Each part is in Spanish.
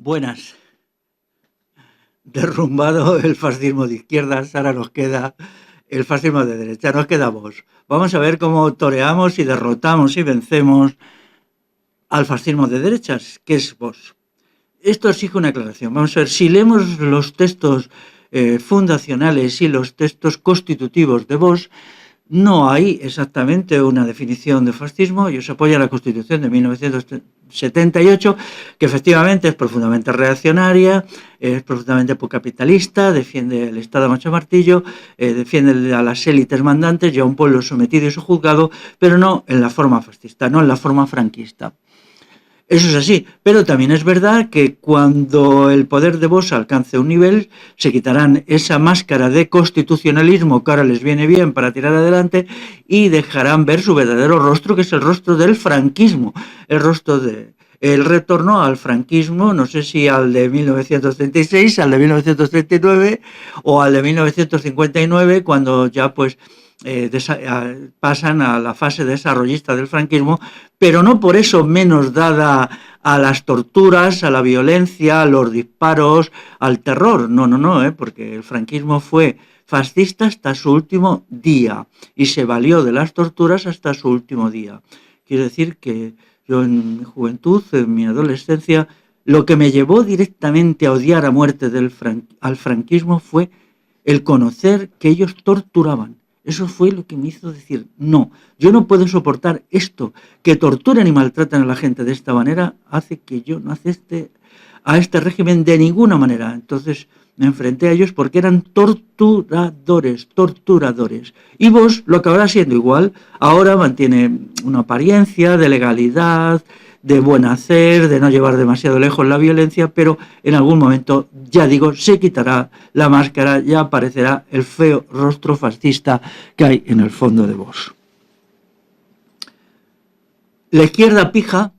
Buenas. Derrumbado el fascismo de izquierdas, ahora nos queda el fascismo de derecha, nos queda Vox. Vamos a ver cómo toreamos y derrotamos y vencemos al fascismo de derechas, que es Vox. Esto exige una aclaración. Vamos a ver, si leemos los textos fundacionales y los textos constitutivos de Vox, no hay exactamente una definición de fascismo. Ellos apoyan la Constitución de 1978, que efectivamente es profundamente reaccionaria, es profundamente capitalista, defiende el Estado a macho martillo, defiende a las élites mandantes y a un pueblo sometido y sojuzgado, pero no en la forma fascista, no en la forma franquista. Eso es así, pero también es verdad que cuando el poder de Vox alcance un nivel, se quitarán esa máscara de constitucionalismo que ahora les viene bien para tirar adelante y dejarán ver su verdadero rostro, que es el rostro del franquismo, el retorno al franquismo, no sé si al de 1936, al de 1939 o al de 1959, cuando ya pues pasan a la fase desarrollista del franquismo, pero no por eso menos dada a las torturas, a la violencia, a los disparos, al terror. No, porque el franquismo fue fascista hasta su último día y se valió de las torturas hasta su último día. Quiero decir que yo en mi juventud, en mi adolescencia, lo que me llevó directamente a odiar a muerte al franquismo fue el conocer que ellos torturaban. Eso fue lo que me hizo decir, no, yo no puedo soportar esto, que torturen y maltraten a la gente de esta manera, hace que yo no acepte a este régimen de ninguna manera. Entonces me enfrenté a ellos porque eran torturadores. Y Vox lo acabará siendo igual, ahora mantiene una apariencia de legalidad, de buen hacer, de no llevar demasiado lejos la violencia, pero en algún momento, ya digo, se quitará la máscara, ya aparecerá el feo rostro fascista que hay en el fondo de Vox. La izquierda pija,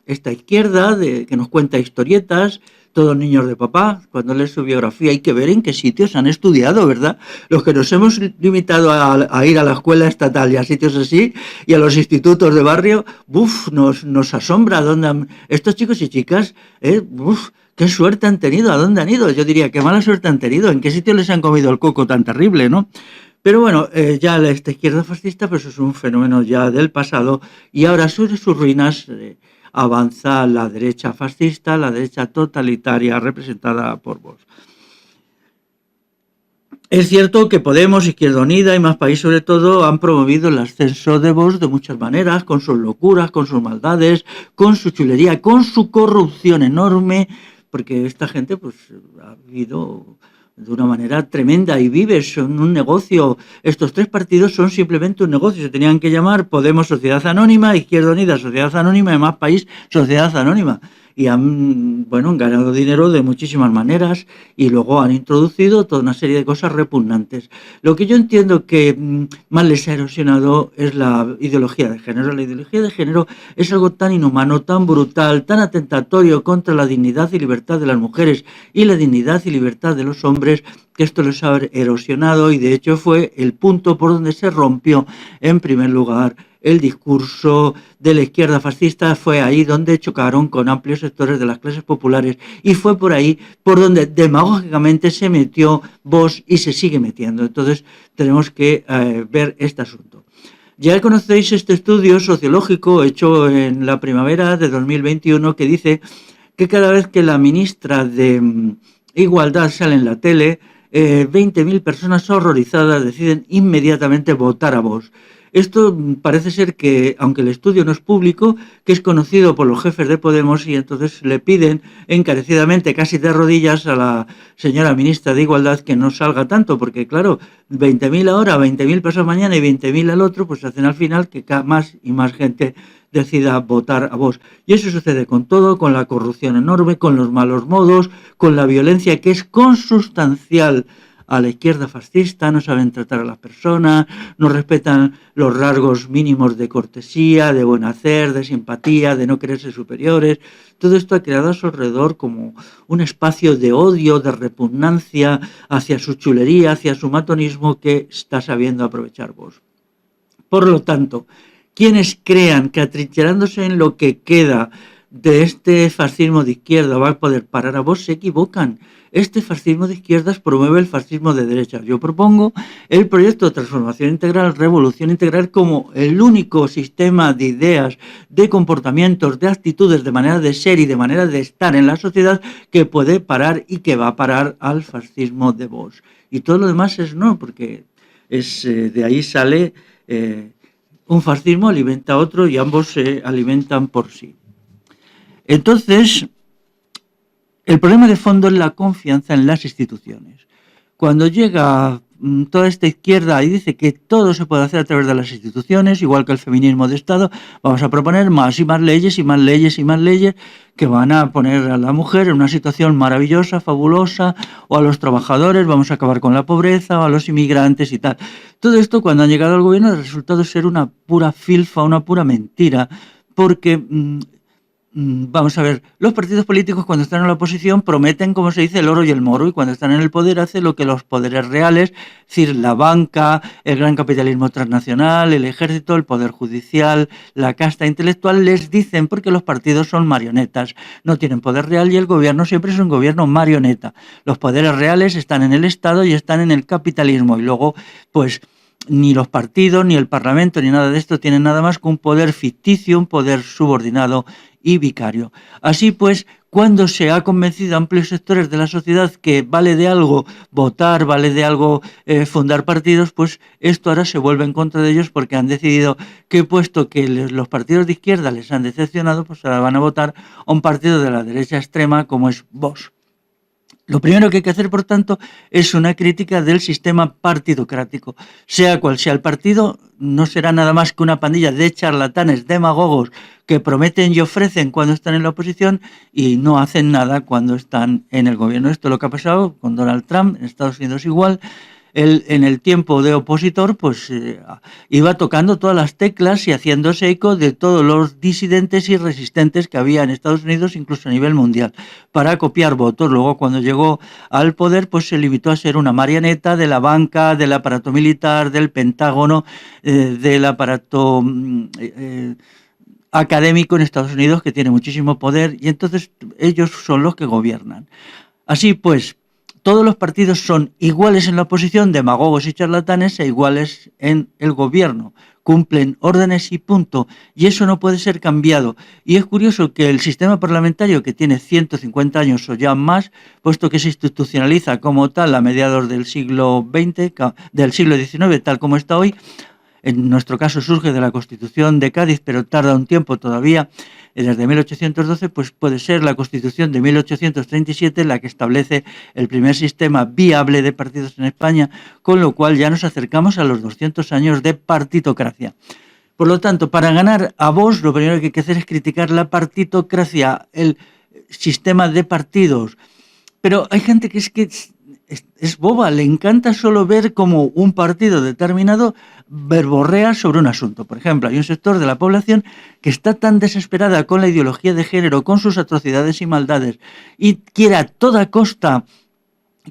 esta izquierda que nos cuenta historietas, todos niños de papá, cuando lees su biografía hay que ver en qué sitios han estudiado, ¿verdad? Los que nos hemos limitado a ir a la escuela estatal y a sitios así, y a los institutos de barrio, nos asombra estos chicos y chicas, qué suerte han tenido, ¿a dónde han ido? Yo diría, qué mala suerte han tenido, ¿en qué sitio les han comido el coco tan terrible, no? Pero bueno, ya esta izquierda fascista pues es un fenómeno ya del pasado y ahora sobre sus ruinas avanza la derecha fascista, la derecha totalitaria representada por Vox. Es cierto que Podemos, Izquierda Unida y Más País sobre todo han promovido el ascenso de Vox de muchas maneras, con sus locuras, con sus maldades, con su chulería, con su corrupción enorme, porque esta gente pues ha vivido de una manera tremenda y vive, son un negocio. Estos tres partidos son simplemente un negocio, se tenían que llamar Podemos Sociedad Anónima, Izquierda Unida Sociedad Anónima y Más País Sociedad Anónima. Y han ganado dinero de muchísimas maneras y luego han introducido toda una serie de cosas repugnantes. Lo que yo entiendo que más les ha erosionado es la ideología de género. La ideología de género es algo tan inhumano, tan brutal, tan atentatorio contra la dignidad y libertad de las mujeres y la dignidad y libertad de los hombres, que esto les ha erosionado y de hecho fue el punto por donde se rompió en primer lugar el discurso de la izquierda fascista. Fue ahí donde chocaron con amplios sectores de las clases populares y fue por ahí por donde demagógicamente se metió Vox y se sigue metiendo. Entonces tenemos que ver este asunto. Ya conocéis este estudio sociológico hecho en la primavera de 2021 que dice que cada vez que la ministra de Igualdad sale en la tele, 20.000 personas horrorizadas deciden inmediatamente votar a Vox. Esto parece ser que, aunque el estudio no es público, que es conocido por los jefes de Podemos y entonces le piden encarecidamente, casi de rodillas, a la señora ministra de Igualdad que no salga tanto, porque claro, 20.000 ahora, 20.000 personas mañana y 20.000 al otro, pues hacen al final que más y más gente decida votar a Vox. Y eso sucede con todo, con la corrupción enorme, con los malos modos, con la violencia que es consustancial a la izquierda fascista. No saben tratar a las personas, no respetan los rasgos mínimos de cortesía, de buen hacer, de simpatía, de no creerse superiores. Todo esto ha creado a su alrededor como un espacio de odio, de repugnancia hacia su chulería, hacia su matonismo que está sabiendo aprovechar Vox. Por lo tanto, quienes crean que atrincherándose en lo que queda de este fascismo de izquierda va a poder parar a Vox, se equivocan. Este fascismo de izquierdas promueve el fascismo de derechas. Yo propongo el proyecto de transformación integral, revolución integral, como el único sistema de ideas, de comportamientos, de actitudes, de manera de ser y de manera de estar en la sociedad que puede parar y que va a parar al fascismo de Vox. Y todo lo demás es no, porque de ahí sale un fascismo alimenta a otro y ambos se alimentan por sí. Entonces, el problema de fondo es la confianza en las instituciones. Cuando llega toda esta izquierda y dice que todo se puede hacer a través de las instituciones, igual que el feminismo de Estado, vamos a proponer más y más leyes y más leyes y más leyes que van a poner a la mujer en una situación maravillosa, fabulosa, o a los trabajadores, vamos a acabar con la pobreza, o a los inmigrantes y tal. Todo esto, cuando han llegado al gobierno, ha resultado ser una pura filfa, una pura mentira, porque vamos a ver, los partidos políticos cuando están en la oposición prometen, como se dice, el oro y el moro, y cuando están en el poder hacen lo que los poderes reales, es decir, la banca, el gran capitalismo transnacional, el ejército, el poder judicial, la casta intelectual, les dicen, porque los partidos son marionetas, no tienen poder real y el gobierno siempre es un gobierno marioneta. Los poderes reales están en el Estado y están en el capitalismo, y luego, pues, ni los partidos, ni el Parlamento, ni nada de esto tienen nada más que un poder ficticio, un poder subordinado y vicario. Así pues, cuando se ha convencido a amplios sectores de la sociedad que vale de algo votar, vale de algo fundar partidos, pues esto ahora se vuelve en contra de ellos porque han decidido que, puesto que los partidos de izquierda les han decepcionado, pues ahora van a votar a un partido de la derecha extrema como es Vox. Lo primero que hay que hacer, por tanto, es una crítica del sistema partidocrático. Sea cual sea el partido, no será nada más que una pandilla de charlatanes, demagogos, que prometen y ofrecen cuando están en la oposición y no hacen nada cuando están en el gobierno. Esto es lo que ha pasado con Donald Trump, en Estados Unidos igual. Él, en el tiempo de opositor, pues iba tocando todas las teclas y haciéndose eco de todos los disidentes y resistentes que había en Estados Unidos, incluso a nivel mundial, para copiar votos. Luego, cuando llegó al poder, pues se limitó a ser una marioneta de la banca, del aparato militar, del Pentágono, del aparato académico en Estados Unidos, que tiene muchísimo poder, y entonces ellos son los que gobiernan. Así pues, todos los partidos son iguales en la oposición, demagogos y charlatanes, e iguales en el gobierno. Cumplen órdenes y punto. Y eso no puede ser cambiado. Y es curioso que el sistema parlamentario, que tiene 150 años o ya más, puesto que se institucionaliza como tal a mediados del siglo XX, del siglo XIX, tal como está hoy, en nuestro caso surge de la Constitución de Cádiz, pero tarda un tiempo todavía, desde 1812, pues puede ser la Constitución de 1837 la que establece el primer sistema viable de partidos en España, con lo cual ya nos acercamos a los 200 años de partitocracia. Por lo tanto, para ganar a Vox, lo primero que hay que hacer es criticar la partitocracia, el sistema de partidos. Pero hay gente que es boba, le encanta solo ver cómo un partido determinado verborrea sobre un asunto. Por ejemplo, hay un sector de la población que está tan desesperada con la ideología de género, con sus atrocidades y maldades, y quiere a toda costa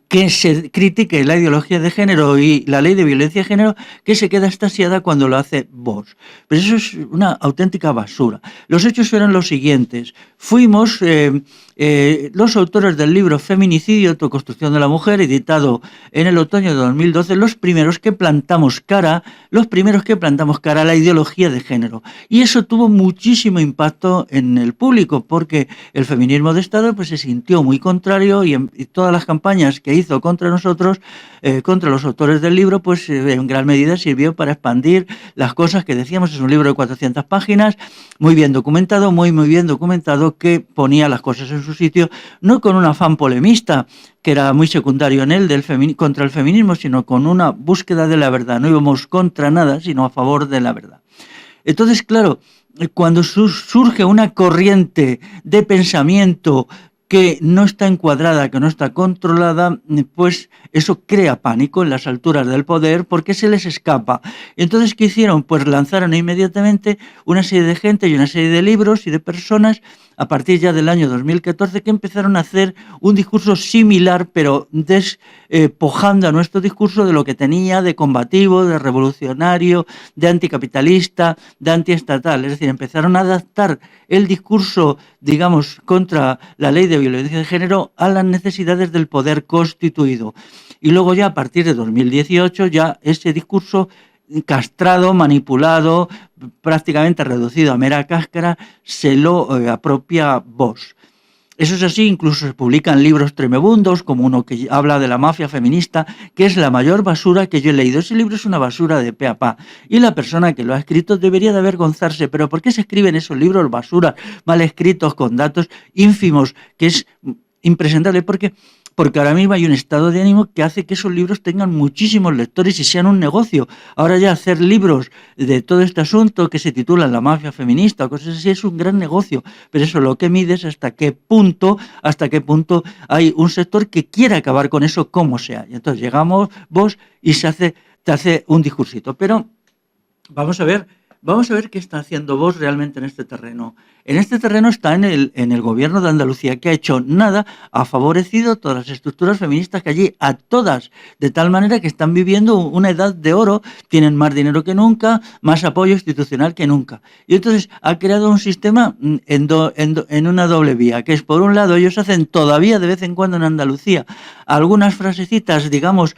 que se critique la ideología de género y la ley de violencia de género, que se queda extasiada cuando lo hace Vox. Pero eso es una auténtica basura. Los hechos eran los siguientes. Fuimos los autores del libro Feminicidio, autoconstrucción de la mujer, editado en el otoño de 2012, los primeros que plantamos cara a la ideología de género. Y eso tuvo muchísimo impacto en el público, porque el feminismo de Estado pues se sintió muy contrario y todas las campañas que hizo contra nosotros, contra los autores del libro, pues en gran medida sirvió para expandir las cosas que decíamos. Es un libro de 400 páginas, muy bien documentado, muy bien documentado, que ponía las cosas en su sitio, no con un afán polemista, que era muy secundario en él, contra el feminismo, sino con una búsqueda de la verdad. No íbamos contra nada, sino a favor de la verdad. Entonces, claro, cuando surge una corriente de pensamiento que no está encuadrada, que no está controlada, pues eso crea pánico en las alturas del poder porque se les escapa. Entonces, ¿qué hicieron? Pues lanzaron inmediatamente una serie de gente y una serie de libros y de personas a partir ya del año 2014 que empezaron a hacer un discurso similar, pero despojando a nuestro discurso de lo que tenía de combativo, de revolucionario, de anticapitalista, de antiestatal. Es decir, empezaron a adaptar el discurso, digamos, contra la ley de violencia de género a las necesidades del poder constituido. Y luego ya a partir de 2018 ya ese discurso castrado, manipulado, prácticamente reducido a mera cáscara, se lo apropia Vox. Eso es así, incluso se publican libros tremebundos, como uno que habla de la mafia feminista, que es la mayor basura que yo he leído. Ese libro es una basura de pe a pa. Y la persona que lo ha escrito debería de avergonzarse. ¿Pero por qué se escriben esos libros basura, mal escritos, con datos ínfimos, que es impresentable? Porque ahora mismo hay un estado de ánimo que hace que esos libros tengan muchísimos lectores y sean un negocio. Ahora ya hacer libros de todo este asunto que se titulan La mafia feminista o cosas así es un gran negocio, pero eso lo que mide es hasta qué punto hay un sector que quiere acabar con eso como sea. Y entonces llegamos vos y te hace un discursito. Pero vamos a ver qué está haciendo Vox realmente en este terreno. En este terreno está en el gobierno de Andalucía, que ha hecho nada, ha favorecido todas las estructuras feministas que allí, a todas, de tal manera que están viviendo una edad de oro, tienen más dinero que nunca, más apoyo institucional que nunca. Y entonces ha creado un sistema en una doble vía, que es, por un lado, ellos hacen todavía de vez en cuando en Andalucía algunas frasecitas, digamos,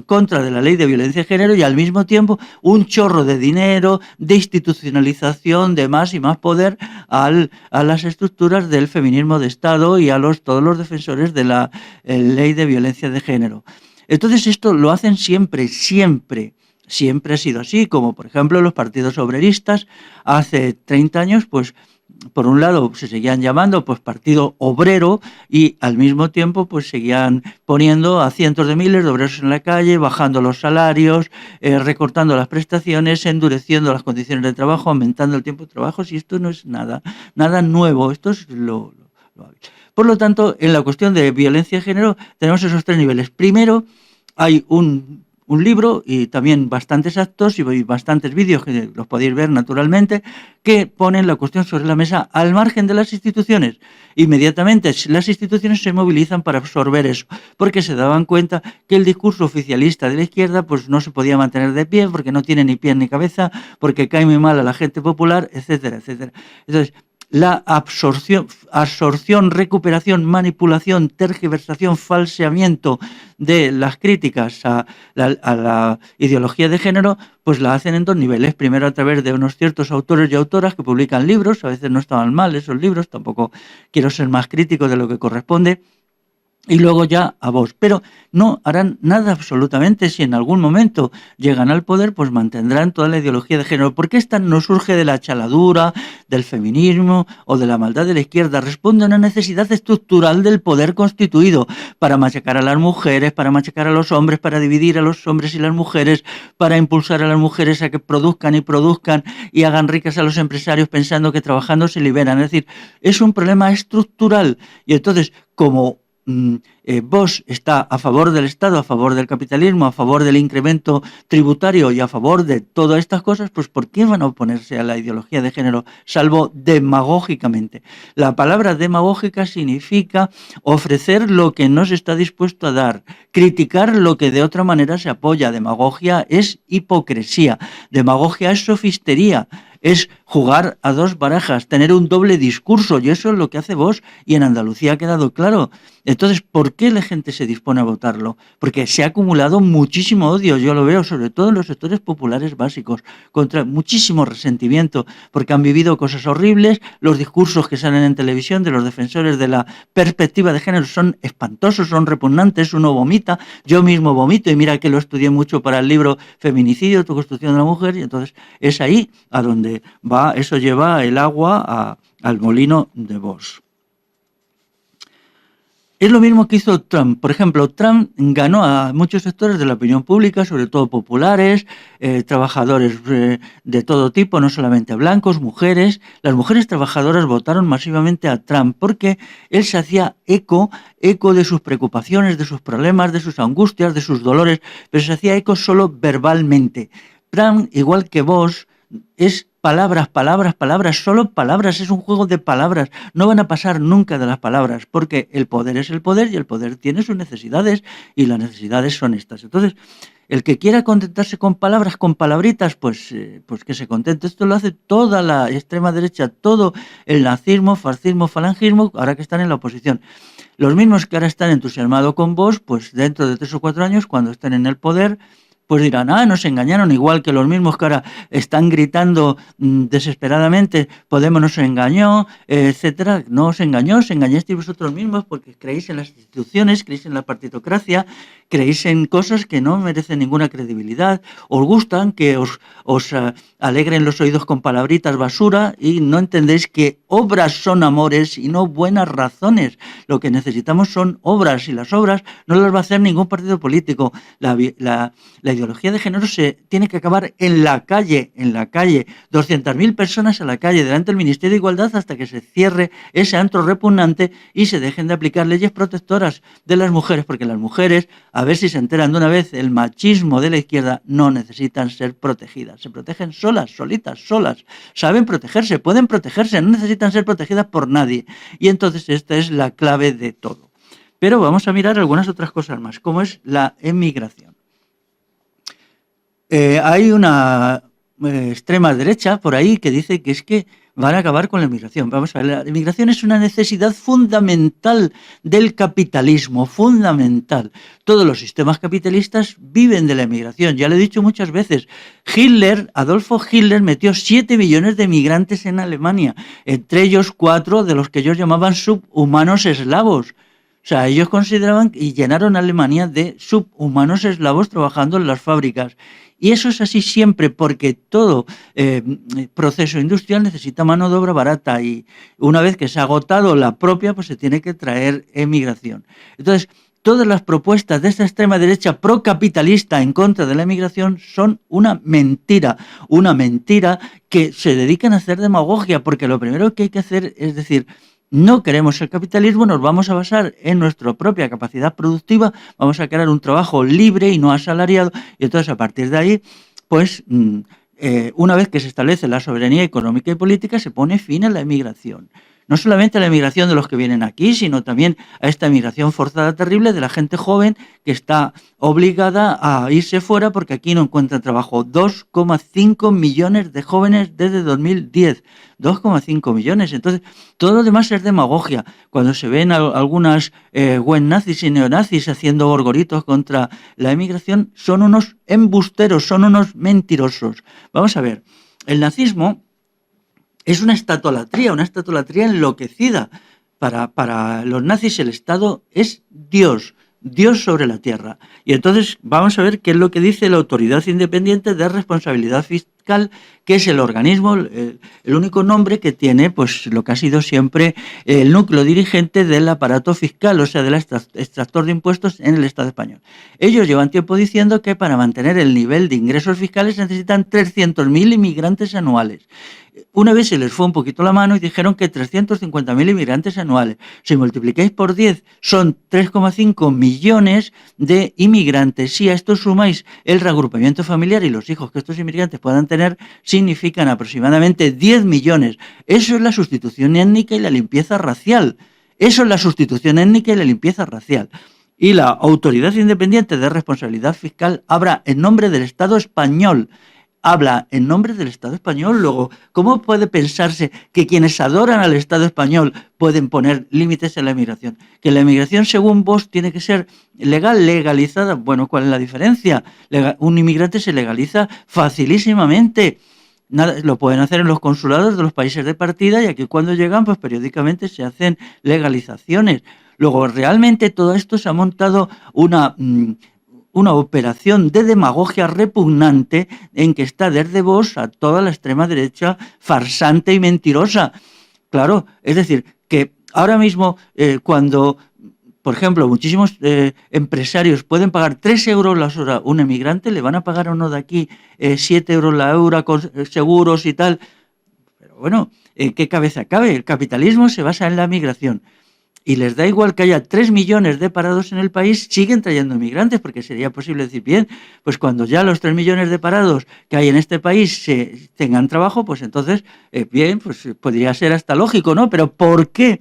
contra de la ley de violencia de género, y al mismo tiempo un chorro de dinero, de institucionalización, de más y más poder a las estructuras del feminismo de Estado y a todos los defensores de la ley de violencia de género. Entonces esto lo hacen siempre ha sido así, como por ejemplo los partidos obreristas hace 30 años, pues por un lado se seguían llamando pues Partido Obrero y al mismo tiempo pues seguían poniendo a cientos de miles de obreros en la calle, bajando los salarios, recortando las prestaciones, endureciendo las condiciones de trabajo, aumentando el tiempo de trabajo. Si esto no es nada nuevo, esto es lo Por lo tanto, en la cuestión de violencia de género tenemos esos tres niveles. Primero, hay un libro y también bastantes actos y bastantes vídeos que los podéis ver naturalmente, que ponen la cuestión sobre la mesa al margen de las instituciones. Inmediatamente las instituciones se movilizan para absorber eso, porque se daban cuenta que el discurso oficialista de la izquierda pues no se podía mantener de pie, porque no tiene ni pie ni cabeza, porque cae muy mal a la gente popular, etcétera, etcétera. Entonces, la absorción, recuperación, manipulación, tergiversación, falseamiento de las críticas a la ideología de género, pues la hacen en dos niveles. Primero a través de unos ciertos autores y autoras que publican libros, a veces no estaban mal esos libros, tampoco quiero ser más crítico de lo que corresponde, y luego ya a Vox. Pero no harán nada absolutamente. Si en algún momento llegan al poder, pues mantendrán toda la ideología de género. Porque esta no surge de la chaladura, del feminismo o de la maldad de la izquierda. Responde a una necesidad estructural del poder constituido para machacar a las mujeres, para machacar a los hombres, para dividir a los hombres y las mujeres, para impulsar a las mujeres a que produzcan y hagan ricas a los empresarios pensando que trabajando se liberan. Es decir, es un problema estructural. Y entonces, como Vox está a favor del Estado, a favor del capitalismo, a favor del incremento tributario y a favor de todas estas cosas, pues ¿por qué van a oponerse a la ideología de género, salvo demagógicamente? La palabra demagógica significa ofrecer lo que no se está dispuesto a dar, criticar lo que de otra manera se apoya. Demagogia es hipocresía, demagogia es sofistería, es jugar a dos barajas, tener un doble discurso, y eso es lo que hace Vox, y en Andalucía ha quedado claro. Entonces, ¿por qué la gente se dispone a votarlo? Porque se ha acumulado muchísimo odio, yo lo veo, sobre todo en los sectores populares básicos, contra muchísimo resentimiento, porque han vivido cosas horribles, los discursos que salen en televisión de los defensores de la perspectiva de género son espantosos, son repugnantes, uno vomita, yo mismo vomito, y mira que lo estudié mucho para el libro Feminicidio, tu construcción de la mujer, y entonces es ahí a donde eso lleva el agua al molino de Vox. Es lo mismo que hizo Trump. Por ejemplo, Trump ganó a muchos sectores de la opinión pública, sobre todo populares, trabajadores de todo tipo, no solamente blancos, mujeres. Las mujeres trabajadoras votaron masivamente a Trump porque él se hacía eco de sus preocupaciones, de sus problemas, de sus angustias, de sus dolores, pero se hacía eco solo verbalmente. Trump, igual que vos, es palabras, palabras, palabras, solo palabras, es un juego de palabras, no van a pasar nunca de las palabras, porque el poder es el poder y el poder tiene sus necesidades y las necesidades son estas. Entonces, el que quiera contentarse con palabras, con palabritas, pues que se contente. Esto lo hace toda la extrema derecha, todo el nazismo, fascismo, falangismo, ahora que están en la oposición. Los mismos que ahora están entusiasmados con vos, pues dentro de 3 o 4 años, cuando estén en el poder, pues dirán, nos engañaron, igual que los mismos que ahora están gritando desesperadamente, Podemos nos engañó, etcétera. No os engañó, os engañasteis vosotros mismos porque creéis en las instituciones, creéis en la partitocracia, creéis en cosas que no merecen ninguna credibilidad, os gustan que os alegren los oídos con palabritas basura y no entendéis que obras son amores y no buenas razones. Lo que necesitamos son obras y las obras no las va a hacer ningún partido político. La ideología de género se tiene que acabar en la calle, 200.000 personas a la calle, delante del Ministerio de Igualdad, hasta que se cierre ese antro repugnante y se dejen de aplicar leyes protectoras de las mujeres, porque las mujeres, a ver si se enteran de una vez, el machismo de la izquierda, no necesitan ser protegidas, se protegen solas, solitas, solas, saben protegerse, pueden protegerse, no necesitan ser protegidas por nadie, y entonces esta es la clave de todo. Pero vamos a mirar algunas otras cosas más, como es la emigración. Hay una extrema derecha por ahí que dice que es que van a acabar con la inmigración. Vamos a ver, la inmigración es una necesidad fundamental del capitalismo, fundamental. Todos los sistemas capitalistas viven de la inmigración. Ya lo he dicho muchas veces. Adolfo Hitler metió 7 millones de migrantes en Alemania, entre ellos 4 de los que ellos llamaban subhumanos eslavos. O sea, ellos consideraban y llenaron a Alemania de subhumanos eslavos trabajando en las fábricas. Y eso es así siempre porque todo proceso industrial necesita mano de obra barata y una vez que se ha agotado la propia, pues se tiene que traer emigración. Entonces, todas las propuestas de esta extrema derecha procapitalista en contra de la emigración son una mentira que se dedican a hacer demagogia, porque lo primero que hay que hacer es decir, no queremos el capitalismo, nos vamos a basar en nuestra propia capacidad productiva, vamos a crear un trabajo libre y no asalariado, y entonces a partir de ahí, pues una vez que se establece la soberanía económica y política, se pone fin a la emigración. No solamente a la emigración de los que vienen aquí, sino también a esta emigración forzada terrible de la gente joven que está obligada a irse fuera porque aquí no encuentran trabajo. 2,5 millones de jóvenes desde 2010. 2,5 millones. Entonces, todo lo demás es demagogia. Cuando se ven algunas buen nazis y neonazis haciendo gorgoritos contra la emigración, son unos embusteros, son unos mentirosos. Vamos a ver, el nazismo es una estatolatría enloquecida. Para los nazis el Estado es Dios sobre la tierra. Y entonces vamos a ver qué es lo que dice la Autoridad Independiente de Responsabilidad Fiscal, que es el organismo, el único nombre que tiene, pues lo que ha sido siempre el núcleo dirigente del aparato fiscal, o sea, del extractor de impuestos en el Estado español. Ellos llevan tiempo diciendo que para mantener el nivel de ingresos fiscales necesitan 300.000 inmigrantes anuales. Una vez se les fue un poquito la mano y dijeron que 350.000 inmigrantes anuales. Si multiplicáis por 10, son 3,5 millones de inmigrantes. Si a esto sumáis el reagrupamiento familiar y los hijos que estos inmigrantes puedan tener, significan aproximadamente 10 millones. Eso es la sustitución étnica y la limpieza racial. Eso es la sustitución étnica y la limpieza racial. Y la Autoridad Independiente de Responsabilidad Fiscal habla en nombre del Estado español. Habla en nombre del Estado español. Luego, ¿cómo puede pensarse que quienes adoran al Estado español pueden poner límites a la emigración? Que la emigración, según vos, tiene que ser legal, legalizada. Bueno, ¿cuál es la diferencia? Un inmigrante se legaliza facilísimamente. Nada, lo pueden hacer en los consulados de los países de partida y aquí cuando llegan, pues periódicamente se hacen legalizaciones. Luego, realmente todo esto se ha montado una operación de demagogia repugnante en que está desde vos a toda la extrema derecha farsante y mentirosa. Claro, es decir, que ahora mismo cuando por ejemplo, muchísimos empresarios pueden pagar 3 euros la hora a un emigrante, le van a pagar a uno de aquí 7 euros la hora con seguros y tal. Pero bueno, ¿en qué cabeza cabe? El capitalismo se basa en la migración. Y les da igual que haya 3 millones de parados en el país, siguen trayendo inmigrantes, porque sería posible decir, bien, pues cuando ya los 3 millones de parados que hay en este país tengan trabajo, pues entonces, bien, pues podría ser hasta lógico, ¿no? Pero ¿por qué,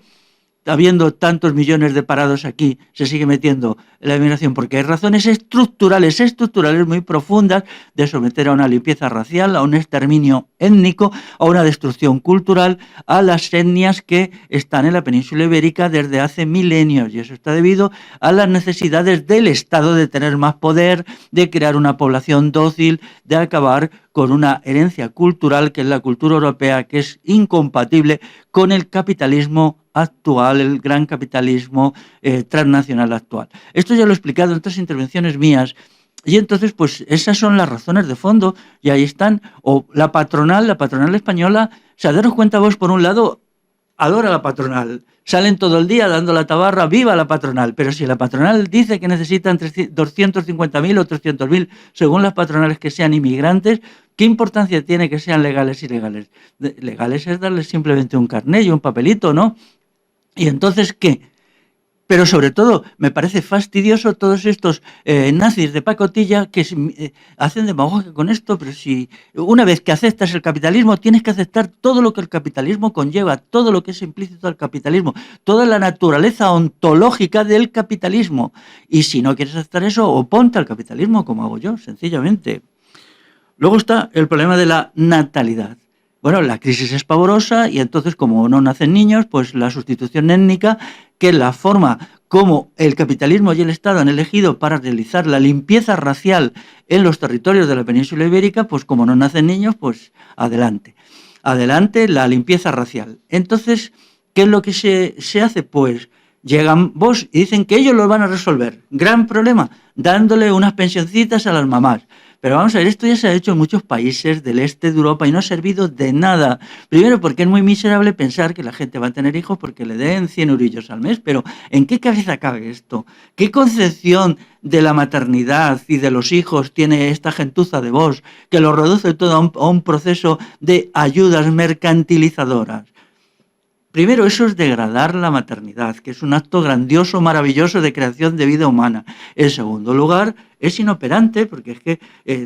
habiendo tantos millones de parados aquí, se sigue metiendo la inmigración? Porque hay razones estructurales muy profundas de someter a una limpieza racial, a un exterminio étnico, a una destrucción cultural, a las etnias que están en la península ibérica desde hace milenios. Y eso está debido a las necesidades del Estado de tener más poder, de crear una población dócil, de acabar con una herencia cultural que es la cultura europea, que es incompatible con el capitalismo actual, el gran capitalismo transnacional actual. Esto ya lo he explicado en otras intervenciones mías. Y entonces, pues esas son las razones de fondo, y ahí están. O la patronal española, o sea, daros cuenta vos, por un lado, adora a la patronal, salen todo el día dando la tabarra, viva la patronal, pero si la patronal dice que necesitan 250.000 o 300.000, según las patronales que sean inmigrantes, ¿qué importancia tiene que sean legales y ilegales? Legales es darles simplemente un carné y un papelito, ¿no? Y entonces, ¿qué? Pero sobre todo me parece fastidioso todos estos nazis de pacotilla que hacen demagogia con esto, pero si una vez que aceptas el capitalismo tienes que aceptar todo lo que el capitalismo conlleva, todo lo que es implícito al capitalismo, toda la naturaleza ontológica del capitalismo. Y si no quieres aceptar eso, oponte al capitalismo como hago yo, sencillamente. Luego está el problema de la natalidad. Bueno, la crisis es pavorosa y entonces, como no nacen niños, pues la sustitución étnica, que es la forma como el capitalismo y el Estado han elegido para realizar la limpieza racial en los territorios de la península ibérica, pues como no nacen niños, pues adelante. Adelante la limpieza racial. Entonces, ¿qué es lo que se hace? Pues llegan vos y dicen que ellos lo van a resolver. Gran problema, dándole unas pensioncitas a las mamás. Pero vamos a ver, esto ya se ha hecho en muchos países del este de Europa y no ha servido de nada. Primero porque es muy miserable pensar que la gente va a tener hijos porque le den 100 eurillos al mes, pero ¿en qué cabeza cabe esto? ¿Qué concepción de la maternidad y de los hijos tiene esta gentuza de vos que lo reduce todo a un proceso de ayudas mercantilizadoras? Primero, eso es degradar la maternidad, que es un acto grandioso, maravilloso de creación de vida humana. En segundo lugar, es inoperante, porque es que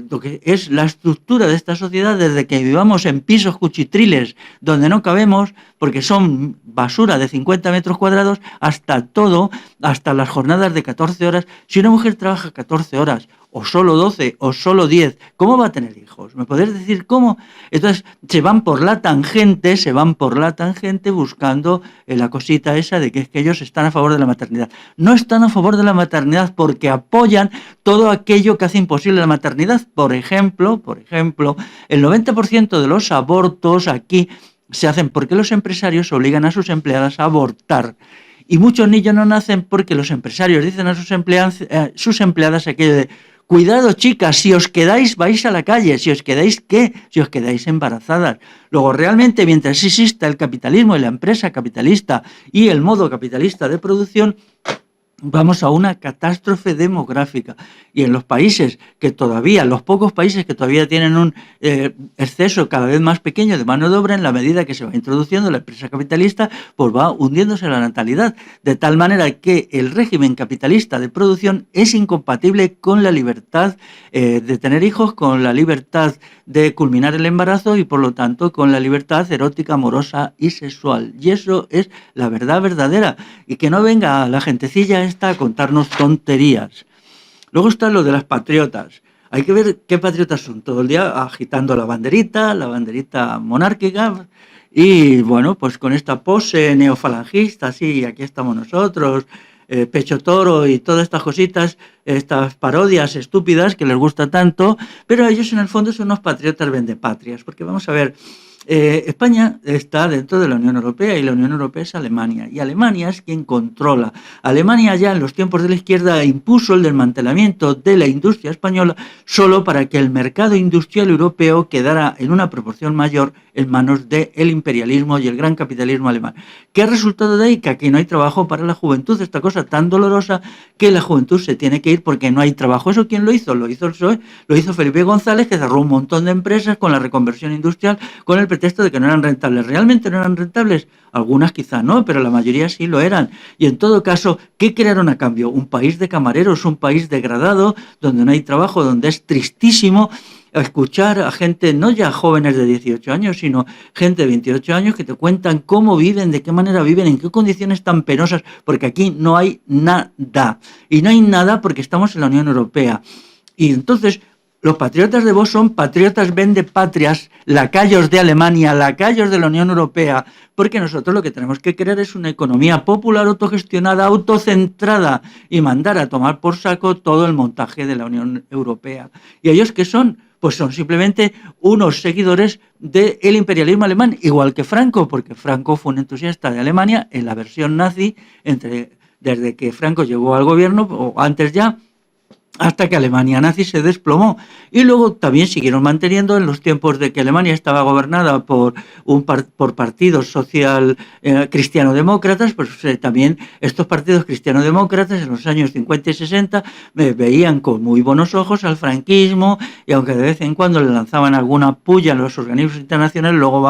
lo que es la estructura de esta sociedad, desde que vivamos en pisos cuchitriles donde no cabemos, porque son basura de 50 metros cuadrados, hasta todo, hasta las jornadas de 14 horas. Si una mujer trabaja 14 horas, o solo 12, o solo 10, ¿cómo va a tener hijos? ¿Me podés decir cómo? Entonces, se van por la tangente buscando la cosita esa de que es que ellos están a favor de la maternidad. No están a favor de la maternidad porque apoyan todo aquello que hace imposible la maternidad. Por ejemplo, el 90% de los abortos aquí se hacen porque los empresarios obligan a sus empleadas a abortar. Y muchos niños no nacen porque los empresarios dicen a sus empleadas aquello de: cuidado, chicas, si os quedáis vais a la calle. ¿Si os quedáis qué? Si os quedáis embarazadas. Luego, realmente, mientras exista el capitalismo y la empresa capitalista y el modo capitalista de producción, vamos a una catástrofe demográfica. Y en los países que todavía, los pocos países que todavía tienen un exceso cada vez más pequeño de mano de obra, en la medida que se va introduciendo la empresa capitalista, pues va hundiéndose la natalidad, de tal manera que el régimen capitalista de producción es incompatible con la libertad de tener hijos, con la libertad de culminar el embarazo y, por lo tanto, con la libertad erótica, amorosa y sexual. Y eso es la verdad verdadera. Y que no venga la gentecilla esta a contarnos tonterías. Luego está lo de las patriotas. Hay que ver qué patriotas son. Todo el día agitando la banderita monárquica. Y bueno, pues con esta pose neofalangista, sí, aquí estamos nosotros, pecho toro y todas estas cositas, estas parodias estúpidas que les gusta tanto, pero ellos en el fondo son unos patriotas vendepatrias, porque vamos a ver, España está dentro de la Unión Europea y la Unión Europea es Alemania. Y Alemania es quien controla. Alemania ya en los tiempos de la izquierda impuso el desmantelamiento de la industria española solo para que el mercado industrial europeo quedara en una proporción mayor en manos del imperialismo y el gran capitalismo alemán. ¿Qué ha resultado de ahí? Que aquí no hay trabajo para la juventud, esta cosa tan dolorosa que la juventud se tiene que ir porque no hay trabajo. ¿Eso quién lo hizo? Lo hizo el PSOE, lo hizo Felipe González, que cerró un montón de empresas con la reconversión industrial con el pretexto de que no eran rentables. ¿Realmente no eran rentables? Algunas quizá no, pero la mayoría sí lo eran. Y en todo caso, ¿qué crearon a cambio? Un país de camareros, un país degradado, donde no hay trabajo, donde es tristísimo escuchar a gente, no ya jóvenes de 18 años, sino gente de 28 años que te cuentan cómo viven, de qué manera viven, en qué condiciones tan penosas, porque aquí no hay nada. Y no hay nada porque estamos en la Unión Europea. Y entonces los patriotas de Vox son patriotas vendepatrias, lacayos de Alemania, lacayos de la Unión Europea, porque nosotros lo que tenemos que crear es una economía popular, autogestionada, autocentrada y mandar a tomar por saco todo el montaje de la Unión Europea. ¿Y ellos qué son? Pues son simplemente unos seguidores del imperialismo alemán, igual que Franco, porque Franco fue un entusiasta de Alemania en la versión nazi, desde que Franco llegó al gobierno, o antes ya, hasta que Alemania nazi se desplomó. Y luego también siguieron manteniendo en los tiempos de que Alemania estaba gobernada por partidos social cristiano-demócratas, pues también estos partidos cristiano-demócratas en los años 50 y 60 veían con muy buenos ojos al franquismo, y aunque de vez en cuando le lanzaban alguna puya a los organismos internacionales, luego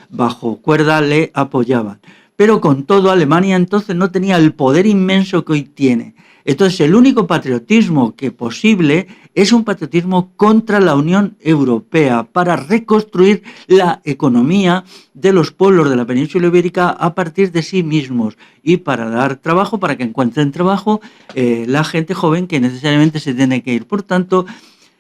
bajo cuerda le apoyaban. Pero con todo, Alemania entonces no tenía el poder inmenso que hoy tiene. Entonces, el único patriotismo que posible es un patriotismo contra la Unión Europea para reconstruir la economía de los pueblos de la península ibérica a partir de sí mismos y para dar trabajo, para que encuentren trabajo la gente joven que necesariamente se tiene que ir. Por tanto,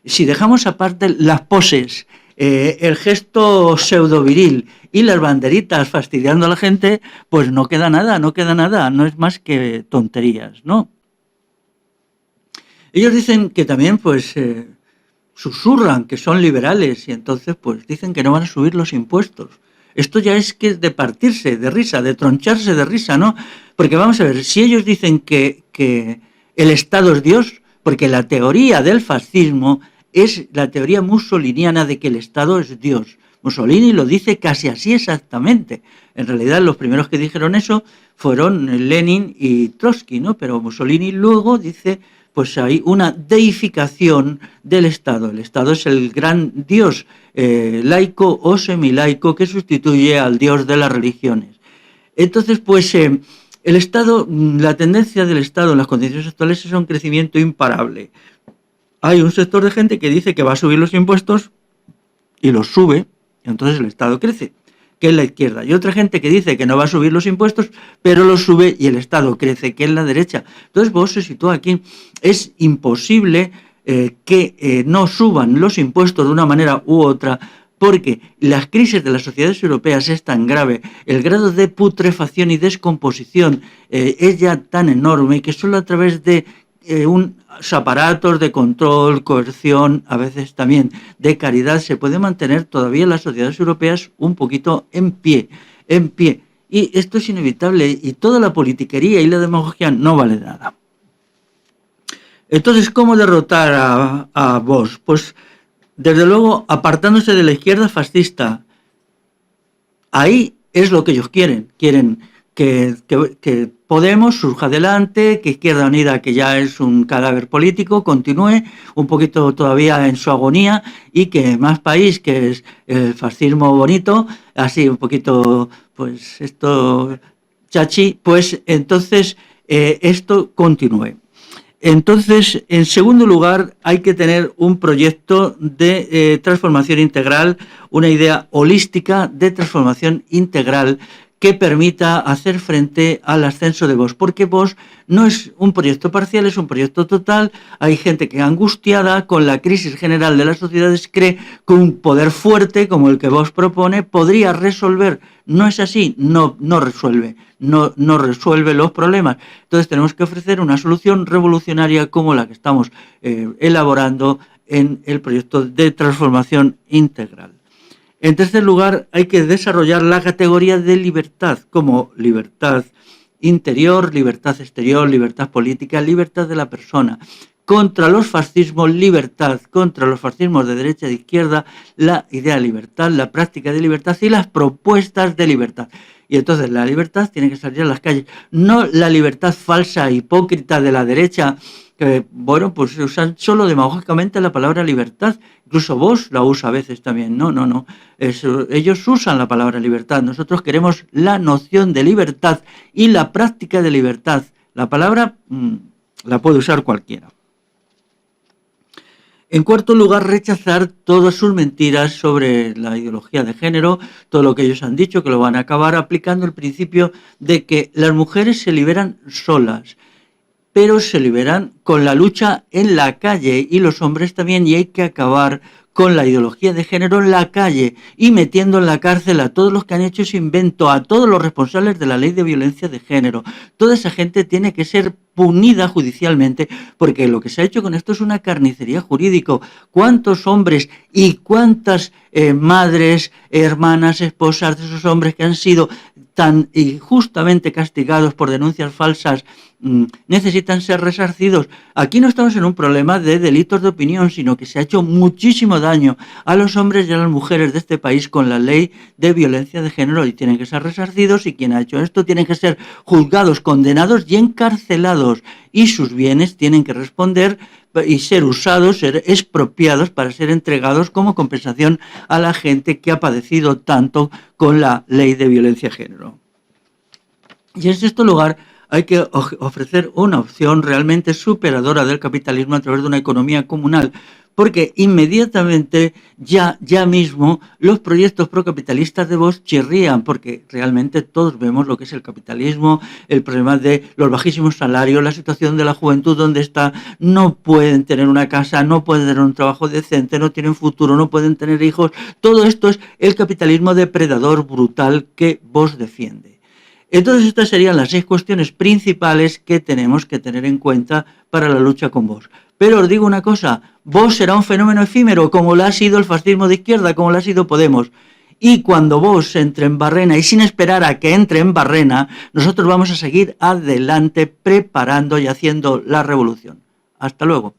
si dejamos aparte las poses, el gesto pseudo-viril y las banderitas fastidiando a la gente, pues no queda nada, no es más que tonterías, ¿no? Ellos dicen que también, pues, susurran que son liberales y entonces, pues, dicen que no van a subir los impuestos. Esto ya es que de partirse de risa, de troncharse de risa, ¿no? Porque vamos a ver, si ellos dicen que el Estado es Dios, porque la teoría del fascismo es la teoría mussoliniana de que el Estado es Dios. Mussolini lo dice casi así exactamente. En realidad los primeros que dijeron eso fueron Lenin y Trotsky, ¿no? Pero Mussolini luego dice, pues hay una deificación del Estado. El Estado es el gran Dios laico o semilaico que sustituye al Dios de las religiones. Entonces, pues el Estado, la tendencia del Estado en las condiciones actuales es un crecimiento imparable. Hay un sector de gente que dice que va a subir los impuestos y los sube, y entonces el Estado crece, que es la izquierda. Y otra gente que dice que no va a subir los impuestos, pero los sube y el Estado crece, que es la derecha. Entonces Vox se sitúa aquí. Es imposible que no suban los impuestos de una manera u otra, porque las crisis de las sociedades europeas es tan grave, el grado de putrefacción y descomposición es ya tan enorme que solo a través de unos aparatos de control, coerción, a veces también de caridad, se puede mantener todavía las sociedades europeas un poquito en pie. Y esto es inevitable y toda la politiquería y la demagogia no vale nada. Entonces, ¿cómo derrotar a Vox? Pues, desde luego, apartándose de la izquierda fascista. Ahí es lo que ellos quieren. Quieren que Podemos surja adelante, que Izquierda Unida, que ya es un cadáver político, continúe un poquito todavía en su agonía y que Más País, que es el fascismo bonito, así un poquito, pues esto chachi, pues entonces esto continúe. Entonces, en segundo lugar, hay que tener un proyecto de transformación integral, una idea holística de transformación integral que permita hacer frente al ascenso de Vox, porque Vox no es un proyecto parcial, es un proyecto total. Hay gente que angustiada con la crisis general de las sociedades cree que un poder fuerte como el que Vox propone podría resolver. No es así, no resuelve los problemas. Entonces tenemos que ofrecer una solución revolucionaria como la que estamos elaborando en el proyecto de transformación integral. En tercer lugar, hay que desarrollar la categoría de libertad, como libertad interior, libertad exterior, libertad política, libertad de la persona. Contra los fascismos, libertad. Contra los fascismos de derecha e de izquierda, la idea de libertad, la práctica de libertad y las propuestas de libertad. Y entonces la libertad tiene que salir a las calles. No la libertad falsa, hipócrita de la derecha, que, bueno, pues usan solo demagógicamente la palabra libertad. Incluso Vox la usa a veces también. No. Ellos usan la palabra libertad. Nosotros queremos la noción de libertad y la práctica de libertad. La palabra la puede usar cualquiera. En cuarto lugar, rechazar todas sus mentiras sobre la ideología de género, todo lo que ellos han dicho, que lo van a acabar aplicando el principio de que las mujeres se liberan solas, pero se liberan con la lucha en la calle y los hombres también, y hay que acabar con la ideología de género en la calle y metiendo en la cárcel a todos los que han hecho ese invento, a todos los responsables de la ley de violencia de género. Toda esa gente tiene que ser punida judicialmente, porque lo que se ha hecho con esto es una carnicería jurídica. ¿Cuántos hombres y cuántas madres, hermanas, esposas de esos hombres que han sido tan injustamente castigados por denuncias falsas necesitan ser resarcidos? Aquí no estamos en un problema de delitos de opinión, sino que se ha hecho muchísimo daño a los hombres y a las mujeres de este país con la ley de violencia de género y tienen que ser resarcidos, y quien ha hecho esto tiene que ser juzgados, condenados y encarcelados, y sus bienes tienen que responder y ser usados, ser expropiados para ser entregados como compensación a la gente que ha padecido tanto con la ley de violencia de género. Y en sexto lugar, hay que ofrecer una opción realmente superadora del capitalismo a través de una economía comunal, porque inmediatamente, ya mismo, los proyectos procapitalistas de Vox chirrían, porque realmente todos vemos lo que es el capitalismo, el problema de los bajísimos salarios, la situación de la juventud donde está, no pueden tener una casa, no pueden tener un trabajo decente, no tienen futuro, no pueden tener hijos. Todo esto es el capitalismo depredador brutal que Vox defiende. Entonces estas serían las 6 cuestiones principales que tenemos que tener en cuenta para la lucha con Vox. Pero os digo una cosa, Vox será un fenómeno efímero, como lo ha sido el fascismo de izquierda, como lo ha sido Podemos. Y cuando Vox entre en Barrena, y sin esperar a que entre en Barrena, nosotros vamos a seguir adelante preparando y haciendo la revolución. Hasta luego.